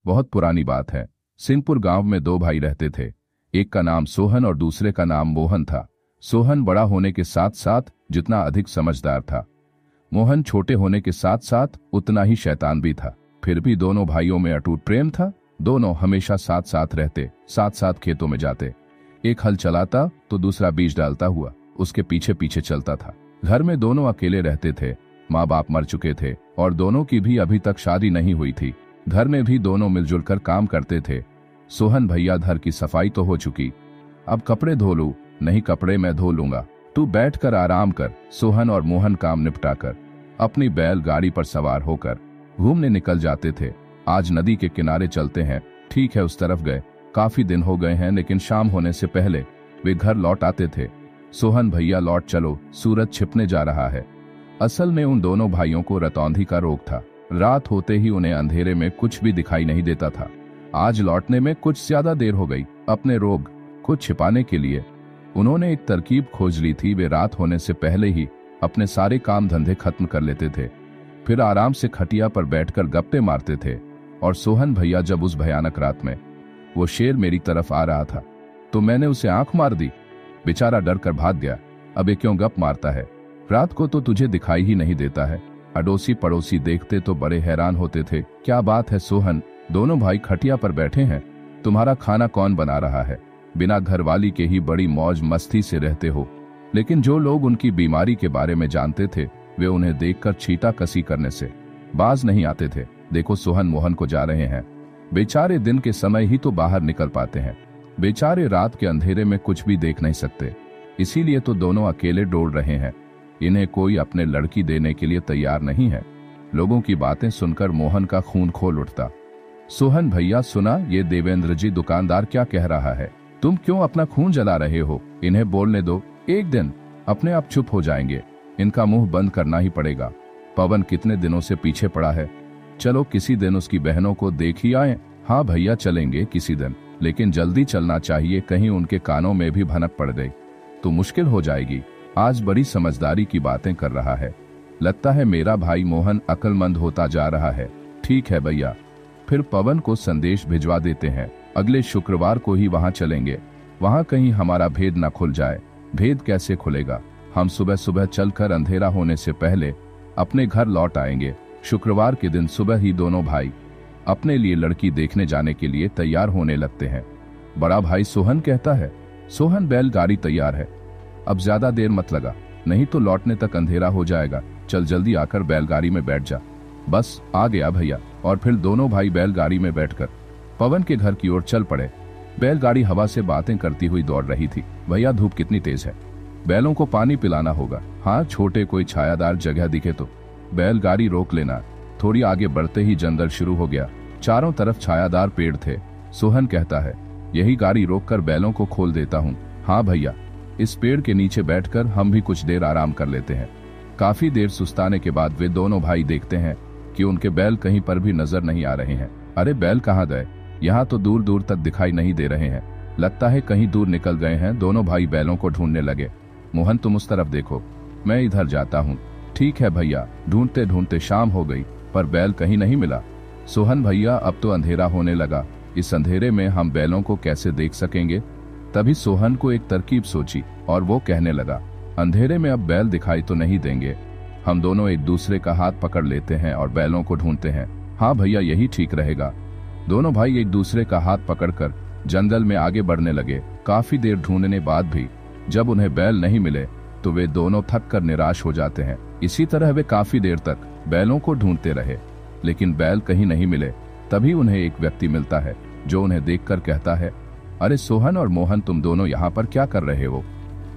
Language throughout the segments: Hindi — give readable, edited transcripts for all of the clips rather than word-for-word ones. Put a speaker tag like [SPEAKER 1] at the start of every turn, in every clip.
[SPEAKER 1] बहुत पुरानी बात है। सिंहपुर गांव में दो भाई रहते थे। एक का नाम सोहन और दूसरे का नाम मोहन था। सोहन बड़ा होने के साथ साथ जितना अधिक समझदार था, मोहन छोटे होने के साथ साथ उतना ही शैतान भी था। फिर भी दोनों भाइयों में अटूट प्रेम था। दोनों हमेशा साथ साथ रहते, साथ साथ खेतों में जाते। एक हल चलाता तो दूसरा बीज डालता हुआ उसके पीछे पीछे चलता था। घर में दोनों अकेले रहते थे। माँ बाप मर चुके थे और दोनों की भी अभी तक शादी नहीं हुई थी। घर में भी दोनों मिलजुल कर काम करते थे। सोहन भैया, घर की सफाई तो हो चुकी, अब कपड़े धो लूं। नहीं, कपड़े मैं धो लूंगा, तू बैठ कर आराम कर। सोहन और मोहन काम निपटा कर अपनी बैल गाड़ी पर सवार होकर घूमने निकल जाते थे। आज नदी के किनारे चलते हैं। ठीक है, उस तरफ गए। काफी दिन हो गए हैं, लेकिन शाम होने से पहले वे घर लौट आते थे। सोहन भैया, लौट चलो, सूरज छिपने जा रहा है। असल में उन दोनों भाइयों को रतौंधी का रोग था। रात होते ही उन्हें अंधेरे में कुछ भी दिखाई नहीं देता था। आज लौटने में कुछ ज्यादा देर हो गई। अपने रोग को छिपाने के लिए उन्होंने एक तरकीब खोज ली थी। वे रात होने से पहले ही अपने सारे काम धंधे खत्म कर लेते थे, फिर आराम से खटिया पर बैठकर गप्पे मारते थे। और सोहन भैया, जब उस भयानक रात में वो शेर मेरी तरफ आ रहा था तो मैंने उसे आंख मार दी। बेचारा डर कर भाग गया। अब ये क्यों गप मारता है? रात को तो तुझे दिखाई ही नहीं देता है। अड़ोसी पड़ोसी देखते तो बड़े हैरान होते थे। क्या बात है सोहन, दोनों भाई खटिया पर बैठे हैं, तुम्हारा खाना कौन बना रहा है? बिना घरवाली के ही बड़ी मौज मस्ती से रहते हो। लेकिन जो लोग उनकी बीमारी के बारे में जानते थे, वे उन्हें देखकर छीटा कसी करने से बाज नहीं आते थे। देखो, सोहन मोहन को जा रहे हैं। बेचारे दिन के समय ही तो बाहर निकल पाते हैं। बेचारे रात के अंधेरे में कुछ भी देख नहीं सकते, इसीलिए तो दोनों अकेले डोल रहे हैं। इन्हें कोई अपने लड़की देने के लिए तैयार नहीं है। लोगों की बातें सुनकर मोहन का खून खोल उठता। सोहन भैया, सुना ये देवेंद्र जी दुकानदार क्या कह रहा है? तुम क्यों अपना खून जला रहे हो? इन्हें बोलने दो, एक दिन अपने आप चुप हो जाएंगे। इनका मुंह बंद करना ही पड़ेगा। पवन कितने दिनों से पीछे पड़ा है। चलो किसी दिन उसकी बहनों को देख ही आए। हाँ भैया, चलेंगे किसी दिन, लेकिन जल्दी चलना चाहिए, कहीं उनके कानों में भी भनक पड़ गई तो मुश्किल हो जाएगी। आज बड़ी समझदारी की बातें कर रहा है। लगता है मेरा भाई मोहन अक्लमंद होता जा रहा है। ठीक है भैया, फिर पवन को संदेश भिजवा देते हैं। अगले शुक्रवार को ही वहां चलेंगे। वहां कहीं हमारा भेद न खुल जाए। भेद कैसे खुलेगा? हम सुबह सुबह चलकर अंधेरा होने से पहले अपने घर लौट आएंगे। शुक्रवार के दिन सुबह ही दोनों भाई अपने लिए लड़की देखने जाने के लिए तैयार होने लगते हैं। बड़ा भाई सोहन कहता है, सोहन बैलगाड़ी तैयार है, अब ज्यादा देर मत लगा, नहीं तो लौटने तक अंधेरा हो जाएगा। चल जल्दी आकर बैलगाड़ी में बैठ जा। बस आ गया भैया। और फिर दोनों भाई बैलगाड़ी में बैठकर पवन के घर की ओर चल पड़े। बैलगाड़ी हवा से बातें करती हुई दौड़ रही थी। भैया, धूप कितनी तेज है, बैलों को पानी पिलाना होगा। हाँ, छोटे कोई छायादार जगह दिखे तो बैलगाड़ी रोक लेना। थोड़ी आगे बढ़ते ही जंगल शुरू हो गया। चारों तरफ छायादार पेड़ थे। सोहन कहता है, यही गाड़ी रोककर बैलों को खोल देता हूँ। हाँ भैया, इस पेड़ के नीचे बैठकर हम भी कुछ देर आराम कर लेते हैं। काफी देर सुस्ताने के बाद वे दोनों भाई देखते हैं कि उनके बैल कहीं पर भी नजर नहीं आ रहे हैं। अरे बैल कहाँ गए? यहाँ तो दूर दूर तक दिखाई नहीं दे रहे हैं। लगता है कहीं दूर निकल गए हैं। दोनों भाई बैलों को ढूंढने लगे। मोहन, तुम उस तरफ देखो, मैं इधर जाता हूँ। ठीक है भैया। ढूंढते ढूंढते शाम हो गई, पर बैल कहीं नहीं मिला। सोहन भैया, अब तो अंधेरा होने लगा, इस अंधेरे में हम बैलों को कैसे देख सकेंगे? तभी सोहन को एक तरकीब सोची और वो कहने लगा, अंधेरे में अब बैल दिखाई तो नहीं देंगे, हम दोनों एक दूसरे का हाथ पकड़ लेते हैं और बैलों को ढूंढते हैं। हाँ भैया, यही ठीक रहेगा। दोनों भाई एक दूसरे का हाथ पकड़कर जंगल में आगे बढ़ने लगे। काफी देर ढूंढने बाद भी जब उन्हें बैल नहीं मिले तो वे दोनों थक कर निराश हो जाते हैं। इसी तरह वे काफी देर तक बैलों को ढूंढते रहे, लेकिन बैल कहीं नहीं मिले। तभी उन्हें एक व्यक्ति मिलता है जो उन्हें देखकर कहता है, अरे सोहन और मोहन, तुम दोनों यहाँ पर क्या कर रहे हो?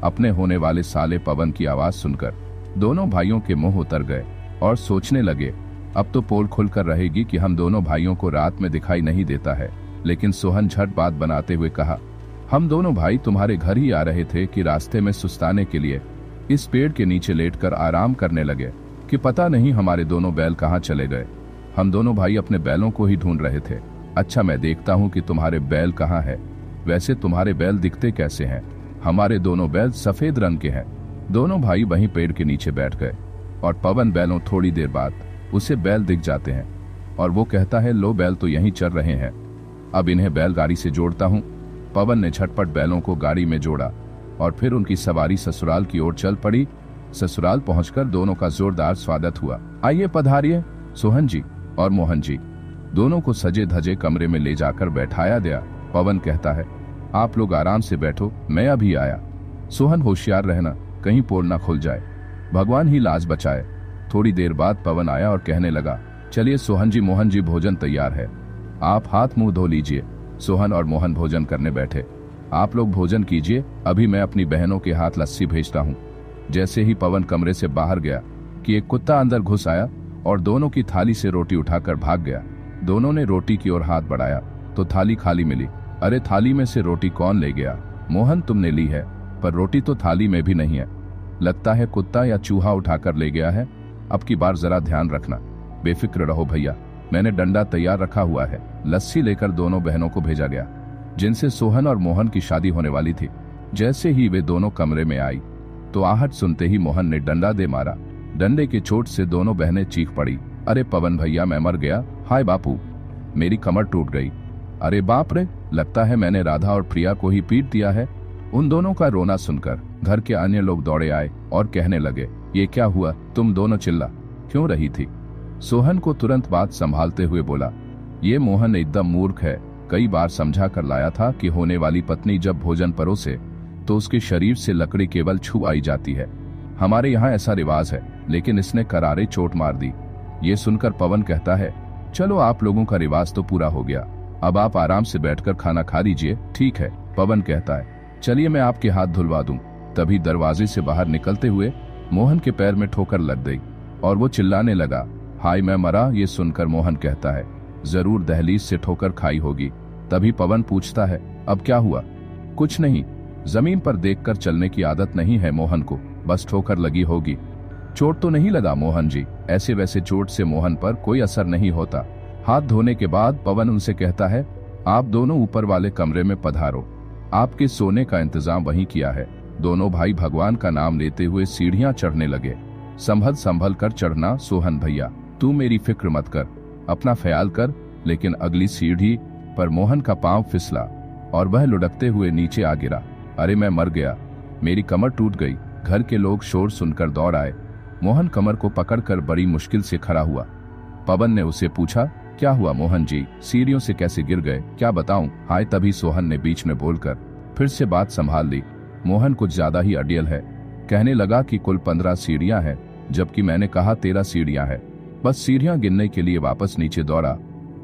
[SPEAKER 1] अपने होने वाले साले पवन की आवाज सुनकर दोनों भाइयों के मुंह उतर गए और सोचने लगे, अब तो पोल खुलकर रहेगी कि हम दोनों भाइयों को रात में दिखाई नहीं देता है। लेकिन सोहन झट बात बनाते हुए कहा, हम दोनों भाई तुम्हारे घर ही आ रहे थे कि रास्ते में सुस्ताने के लिए इस पेड़ के नीचे लेटकर आराम करने लगे कि पता नहीं हमारे दोनों बैल कहाँ चले गए। हम दोनों भाई अपने बैलों को ही ढूंढ रहे थे। अच्छा, मैं देखता हूँ कि तुम्हारे बैल कहाँ है। वैसे तुम्हारे बैल दिखते कैसे हैं? हमारे दोनों बैल सफेद रंग के हैं। दोनों भाई वहीं पेड़ के नीचे बैठ गए और पवन बैलों थोड़ी देर बाद उसे बैल दिख जाते हैं और वो कहता है लो बैल तो यहीं चल रहे हैं, अब इन्हें बैलगाड़ी से जोड़ता हूँ। पवन ने झटपट बैलों को गाड़ी में जोड़ा और फिर उनकी सवारी ससुराल की ओर चल पड़ी। ससुराल पहुंचकर दोनों का जोरदार स्वागत हुआ। आइए पधारिए सोहन जी और मोहन जी। दोनों को सजे धजे कमरे में ले जाकर बैठाया गया। पवन कहता है आप लोग आराम से बैठो, मैं अभी आया। सोहन होशियार रहना, कहीं पोल ना खुल जाए, भगवान ही लाज बचाए। थोड़ी देर बाद पवन आया और कहने लगा चलिए सोहन जी मोहन जी भोजन तैयार है, आप हाथ मुंह धो लीजिए। सोहन और मोहन भोजन करने बैठे। आप लोग भोजन कीजिए, अभी मैं अपनी बहनों के हाथ लस्सी भेजता हूँ। जैसे ही पवन कमरे से बाहर गया कि एक कुत्ता अंदर घुस आया और दोनों की थाली से रोटी उठाकर भाग गया। दोनों ने रोटी की ओर हाथ बढ़ाया तो थाली खाली मिली। अरे थाली में से रोटी कौन ले गया? मोहन तुमने ली है, पर रोटी तो थाली में भी नहीं है। लगता है कुत्ता या चूहा उठाकर ले गया है। अब की बार जरा ध्यान रखना। बेफिक्र रहो भैया, मैंने डंडा तैयार रखा हुआ है। लस्सी लेकर दोनों बहनों को भेजा गया जिनसे सोहन और मोहन की शादी होने वाली थी। जैसे ही वे दोनों कमरे में आई तो आहट सुनते ही मोहन ने डंडा दे मारा। डंडे की चोट से दोनों बहनें चीख पड़ी। अरे पवन भैया मैं मर गया, हाय बापू, मेरी कमर टूट गई। अरे बाप रे, लगता है मैंने राधा और प्रिया को ही पीट दिया है। उन दोनों का रोना सुनकर घर के अन्य लोग दौड़े आए और कहने लगे ये क्या हुआ, तुम दोनों चिल्ला क्यों रही थी? सोहन को तुरंत बात संभालते हुए बोला ये मोहन एकदम मूर्ख है, कई बार समझा कर लाया था कि होने वाली पत्नी जब भोजन परोसे तो उसके शरीर से लकड़ी केवल छू आई जाती है। हमारे यहाँ ऐसा रिवाज है, लेकिन इसने करारे चोट मार दी। ये सुनकर पवन कहता है चलो आप लोगों का रिवाज तो पूरा हो गया, अब आप आराम से बैठकर खाना खा लीजिए। ठीक है, पवन कहता है चलिए मैं आपके हाथ धुलवा दूं। तभी दरवाजे से बाहर निकलते हुए मोहन के पैर में ठोकर लग गई और वो चिल्लाने लगा हाय मैं मरा। ये सुनकर मोहन कहता है जरूर दहलीज से ठोकर खाई होगी। तभी पवन पूछता है अब क्या हुआ? कुछ नहीं, जमीन पर देखकर चलने की आदत नहीं है मोहन को, बस ठोकर लगी होगी। चोट तो नहीं लगा मोहन जी? ऐसे वैसे चोट से मोहन पर कोई असर नहीं होता। हाथ धोने के बाद पवन उनसे कहता है आप दोनों ऊपर वाले कमरे में पधारो, आपके सोने का इंतजाम वहीं किया है। दोनों भाई भगवान का नाम लेते हुए सीढ़ियां चढ़ने लगे। संभल संभल कर चढ़ना सोहन भैया, तू मेरी फिक्र मत कर, अपना ख्याल कर। लेकिन अगली सीढ़ी पर मोहन का पांव फिसला और वह लुढ़कते हुए नीचे आ गिरा। अरे मैं मर गया, मेरी कमर टूट गई। घर के लोग शोर सुनकर दौड़ आए। मोहन कमर को पकड़कर बड़ी मुश्किल से खड़ा हुआ। पवन ने उसे पूछा क्या हुआ मोहन जी, सीढ़ियों से कैसे गिर गए, क्या बताऊं? हाय तभी सोहन ने बीच में बोलकर फिर से बात संभाल ली। मोहन कुछ ज्यादा ही अडियल है, कहने लगा कि कुल 15 सीढ़ियां हैं, जबकि मैंने कहा 13 सीढ़ियां हैं। बस सीढ़ियां गिनने के लिए वापस नीचे दौड़ा,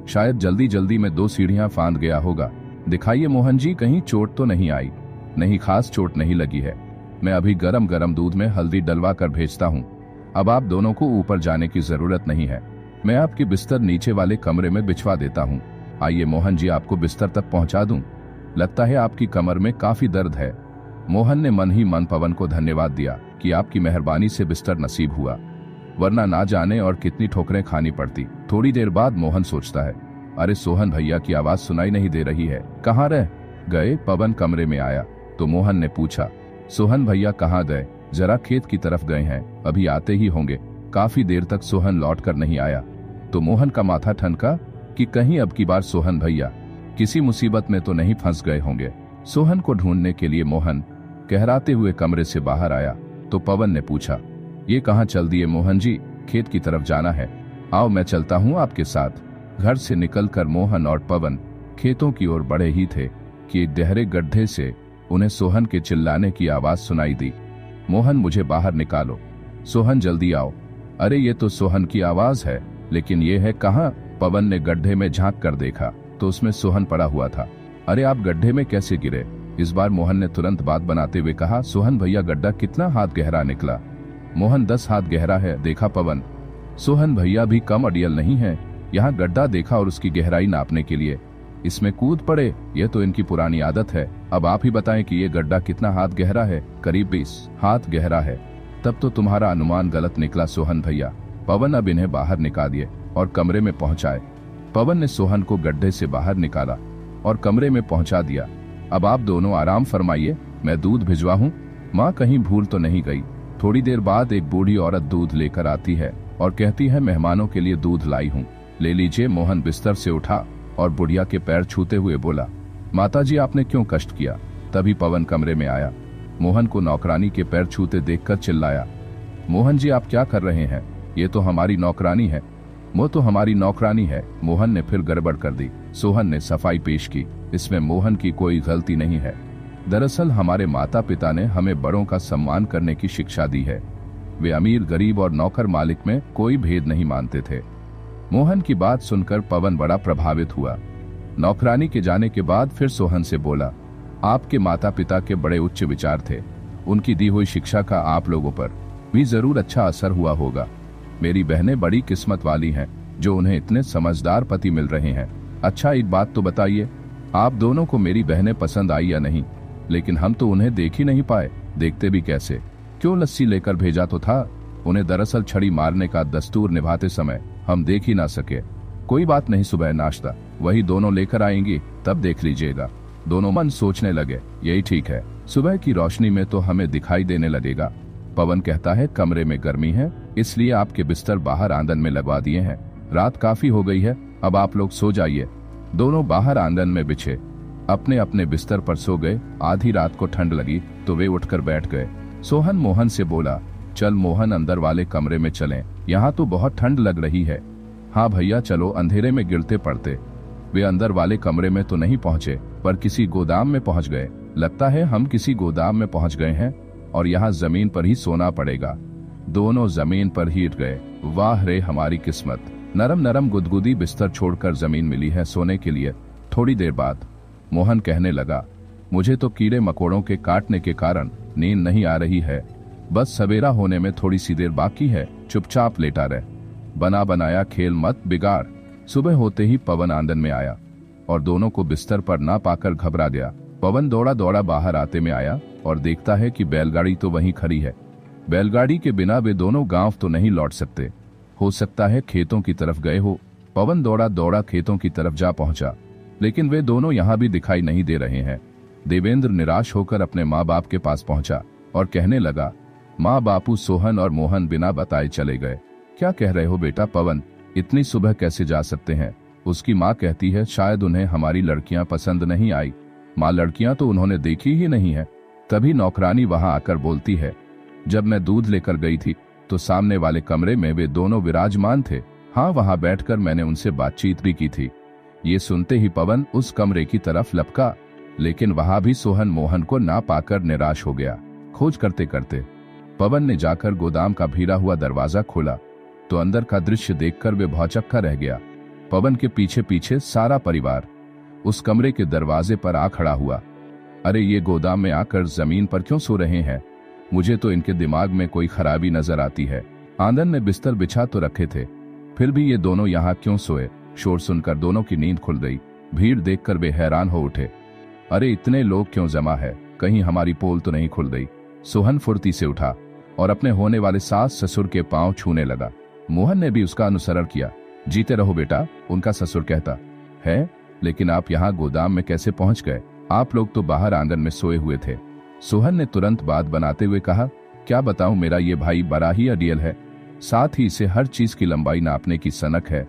[SPEAKER 1] शायद जल्दी जल्दी में 2 सीढ़ियां फांद गया होगा। दिखाइए मोहन जी, कहीं चोट तो नहीं आई? नहीं, खास चोट नहीं लगी है। मैं अभी गरम गरम दूध में हल्दी डलवा कर भेजता हूँ। अब आप दोनों को ऊपर जाने की जरूरत नहीं है, मैं आपकी बिस्तर नीचे वाले कमरे में बिछवा देता हूँ। आइए मोहन जी आपको बिस्तर तक पहुँचा दूं। लगता है आपकी कमर में काफी दर्द है। मोहन ने मन ही मन पवन को धन्यवाद दिया कि आपकी मेहरबानी से बिस्तर नसीब हुआ, वरना ना जाने और कितनी ठोकरें खानी पड़ती। थोड़ी देर बाद मोहन सोचता है अरे सोहन भैया की आवाज सुनाई नहीं दे रही है, कहाँ रह गए? पवन कमरे में आया तो मोहन ने पूछा सोहन भैया कहाँ गए? जरा खेत की तरफ गए हैं, अभी आते ही होंगे। काफी देर तक सोहन लौट कर नहीं आया तो मोहन का माथा ठनका कि कहीं अब की बार सोहन भैया किसी मुसीबत में तो नहीं फंस गए होंगे। सोहन को ढूंढने के लिए मोहन कहराते हुए कमरे से बाहर आया तो पवन ने पूछा ये कहाँ चल दिए मोहन जी? खेत की तरफ जाना है, आओ मैं चलता हूँ आपके साथ। घर से निकलकर मोहन और पवन खेतों की ओर बढ़े ही थे कि एक गहरे गड्ढे से उन्हें सोहन के चिल्लाने की आवाज सुनाई दी। मोहन मुझे बाहर निकालो, सोहन जल्दी आओ। अरे ये तो सोहन की आवाज है, लेकिन ये है कहाँ? पवन ने गड्ढे में झांक कर देखा तो उसमें सोहन पड़ा हुआ था। अरे आप गड्ढे में कैसे गिरे? इस बार मोहन ने तुरंत बात बनाते हुए कहा सोहन भैया गड्ढा कितना हाथ गहरा निकला? मोहन 10 हाथ गहरा है, देखा पवन। सोहन भैया भी कम अडियल नहीं है, यहाँ गड्ढा देखा और उसकी गहराई नापने के लिए इसमें कूद पड़े। ये तो इनकी पुरानी आदत है। अब आप ही बताएं कि ये गड्ढा कितना हाथ गहरा है? करीब 20 हाथ गहरा है। तब तो तुम्हारा अनुमान गलत निकला सोहन भैया। पवन अब इन्हें बाहर निकाल दिए और कमरे में पहुंचाए। पवन ने सोहन को गड्ढे से बाहर निकाला और कमरे में पहुंचा दिया। अब आप दोनों आराम फरमाइए, मैं दूध भिजवा हूँ। माँ कहीं भूल तो नहीं गई? थोड़ी देर बाद एक बूढ़ी औरत दूध लेकर आती है और कहती है मेहमानों के लिए दूध लाई हूँ। ले लीजिए। मोहन बिस्तर से उठा और बुढ़िया के पैर छूते हुए बोला, माताजी आपने क्यों कष्ट किया। तभी पवन कमरे में आया। मोहन को नौकरानी के पैर छूते देखकर चिल्लाया, मोहन जी आप क्या कर रहे हैं, ये तो हमारी नौकरानी है। वो तो हमारी नौकरानी है। मोहन ने फिर गड़बड़ कर दी। सोहन ने सफाई पेश की, इसमें मोहन की कोई गलती नहीं है। दरअसल हमारे माता पिता ने हमें बड़ों का सम्मान करने की शिक्षा दी है। वे अमीर गरीब और नौकर मालिक में कोई भेद नहीं मानते थे। मोहन की बात सुनकर पवन बड़ा प्रभावित हुआ। नौकरानी के जाने के बाद फिर सोहन से बोला, आपके माता पिता के बड़े उच्च विचार थे। उनकी दी हुई शिक्षा का आप लोगों पर भी जरूर अच्छा असर हुआ होगा। मेरी बहनें बड़ी किस्मत वाली हैं जो उन्हें इतने समझदार पति मिल रहे हैं। अच्छा एक बात तो बताइए, आप दोनों को मेरी बहनें पसंद आई या नहीं? लेकिन हम तो उन्हें देख ही नहीं पाए। देखते भी कैसे? क्यों लस्सी लेकर भेजा तो था। उन्हें दरअसल छड़ी मारने का दस्तूर निभाते समय हम देख ही ना सके। कोई बात नहीं, सुबह नाश्ता वही दोनों लेकर आएंगी, तब देख लीजिएगा। दोनों मन सोचने लगे, यही ठीक है, सुबह की रोशनी में तो हमें दिखाई देने लगेगा। पवन कहता है, कमरे में गर्मी है इसलिए आपके बिस्तर बाहर आंगन में लगवा दिए हैं। रात काफी हो गई है, अब आप लोग सो जाइए। दोनों बाहर आंगन में बिछे अपने अपने बिस्तर पर सो गए। आधी रात को ठंड लगी तो वे उठकर बैठ गए। सोहन मोहन से बोला, चल मोहन अंदर वाले कमरे में चलें, यहाँ तो बहुत ठंड लग रही है। हाँ भैया चलो, अंधेरे में गिरते पड़ते। वे अंदर वाले कमरे में तो नहीं पहुंचे पर किसी गोदाम में पहुंच गए। लगता है हम किसी गोदाम में पहुंच गए हैं और यहाँ जमीन पर ही सोना पड़ेगा। दोनों जमीन पर ही हिट गए। वाह रे हमारी किस्मत, नरम नरम गुदगुदी बिस्तर छोड़कर जमीन मिली है सोने के लिए। थोड़ी देर बाद मोहन कहने लगा, मुझे तो कीड़े मकोड़ों के काटने के कारण नींद नहीं आ रही है। बस सवेरा होने में थोड़ी सी देर बाकी है, चुपचाप लेटा रहे, बना बनाया खेल मत बिगाड़। सुबह होते ही पवन आंगन में आया और दोनों को बिस्तर पर ना पाकर घबरा गया। पवन दौड़ा दौड़ा बाहर आते में आया और देखता है कि बैलगाड़ी तो वहीं खड़ी है। बैलगाड़ी के बिना वे दोनों गांव तो नहीं लौट सकते, हो सकता है खेतों की तरफ गए हो। पवन दौड़ा दौड़ा खेतों की तरफ जा पहुंचा, लेकिन वे दोनों यहाँ भी दिखाई नहीं दे रहे हैं। देवेंद्र निराश होकर अपने माँ बाप के पास पहुंचा और कहने लगा, माँ बापू सोहन और मोहन बिना बताए चले गए। क्या कह रहे हो बेटा? पवन इतनी सुबह कैसे जा सकते हैं? उसकी माँ कहती है शायद उन्हें हमारी लड़कियां पसंद नहीं आई। माँ लड़कियां तो उन्होंने देखी ही नहीं है। तभी नौकरानी वहां आकर बोलती है, जब मैं दूध लेकर गई थी तो सामने वाले कमरे में वे दोनों विराजमान थे। हाँ वहां बैठकर मैंने उनसे बातचीत भी की थी। ये सुनते ही पवन उस कमरे की तरफ लपका, लेकिन वहां भी सोहन मोहन को ना पाकर निराश हो गया। खोज करते करते पवन ने जाकर गोदाम का भीड़ा हुआ दरवाजा खोला तो अंदर का दृश्य देखकर वे भौचक्का रह गया। पवन के पीछे पीछे सारा परिवार उस कमरे के दरवाजे पर आ खड़ा हुआ। अरे ये गोदाम में आकर जमीन पर क्यों सो रहे हैं? मुझे तो इनके दिमाग में कोई खराबी नजर आती है। आंगन में बिस्तर बिछा तो रखे थे, फिर भी ये दोनों यहाँ क्यों सोए? शोर सुनकर दोनों की नींद खुल गई। भीड़ देखकर वे हैरान हो उठे। अरे इतने लोग क्यों जमा है? कहीं हमारी पोल तो नहीं खुल गई? सोहन फुर्ती से उठा और अपने होने वाले सास ससुर के पांव छूने लगा। मोहन ने भी उसका अनुसरण किया। जीते रहो बेटा, उनका ससुर कहता है, लेकिन आप यहाँ गोदाम में कैसे पहुंच गए? आप लोग तो बाहर आंगन में सोए हुए थे। सोहन ने तुरंत बात बनाते हुए कहा, क्या बताऊं, मेरा ये भाई बड़ा ही अडियल है, साथ ही इसे हर चीज की लंबाई नापने की सनक है।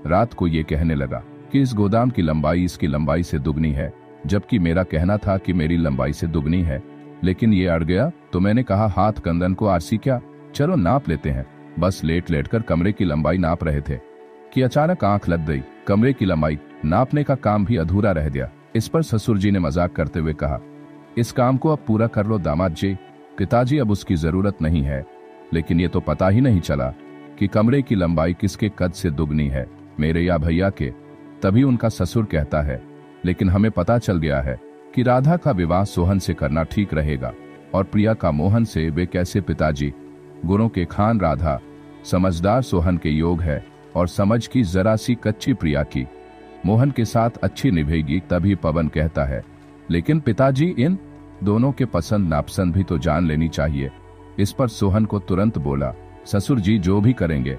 [SPEAKER 1] रात को ये कहने लगा कि इस गोदाम की लंबाई इसकी लंबाई से दुगनी है, जबकि मेरा कहना था कि मेरी लंबाई से दुगनी है। लेकिन ये अड़ गया तो मैंने कहा, हाथ कंदन को आरसी क्या, चलो नाप लेते हैं। बस लेट लेट कर कमरे की लंबाई नाप रहे थे कि अचानक आंख लग गई। कमरे की लंबाई नापने का काम भी अधूरा रह गया। इस पर ससुर जी ने मजाक करते हुए कहा, इस काम को अब पूरा कर लो दामाद जी, पिताजी अब उसकी जरूरत नहीं है। लेकिन ये तो पता ही नहीं चला कि कमरे की लंबाई किसके कद से दुगनी है, मेरे या भैया के। तभी उनका ससुर कहता है, लेकिन हमें पता चल गया है कि राधा का विवाह सोहन से करना ठीक रहेगा और प्रिया का मोहन से। वे कैसे पिताजी? गुणों के खान राधा, समझदार सोहन के योग है और समझ की जरा सी कच्ची प्रिया की मोहन के साथ अच्छी निभेगी। तभी पवन कहता है, लेकिन पिताजी इन दोनों के पसंद नापसंद भी तो जान लेनी चाहिए। इस पर सोहन को तुरंत बोला, ससुर जी जो भी करेंगे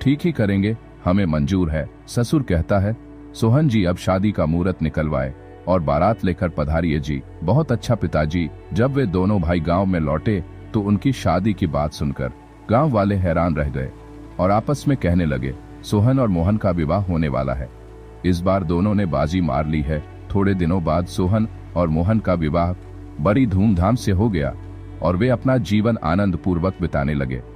[SPEAKER 1] ठीक ही करेंगे, हमें मंजूर है। ससुर कहता है, सोहन जी अब शादी का मुहूर्त निकलवाए और बारात लेकर पधारिए जी। बहुत अच्छा पिताजी। जब वे दोनों भाई गांव में लौटे तो उनकी शादी की बात सुनकर गांव वाले हैरान रह गए और आपस में कहने लगे, सोहन और मोहन का विवाह होने वाला है। इस बार दोनों ने बाजी मार ली है। थोड़े दिनों बाद सोहन और मोहन का विवाह बड़ी धूमधाम से हो गया और वे अपना जीवन आनंद पूर्वक बिताने लगे।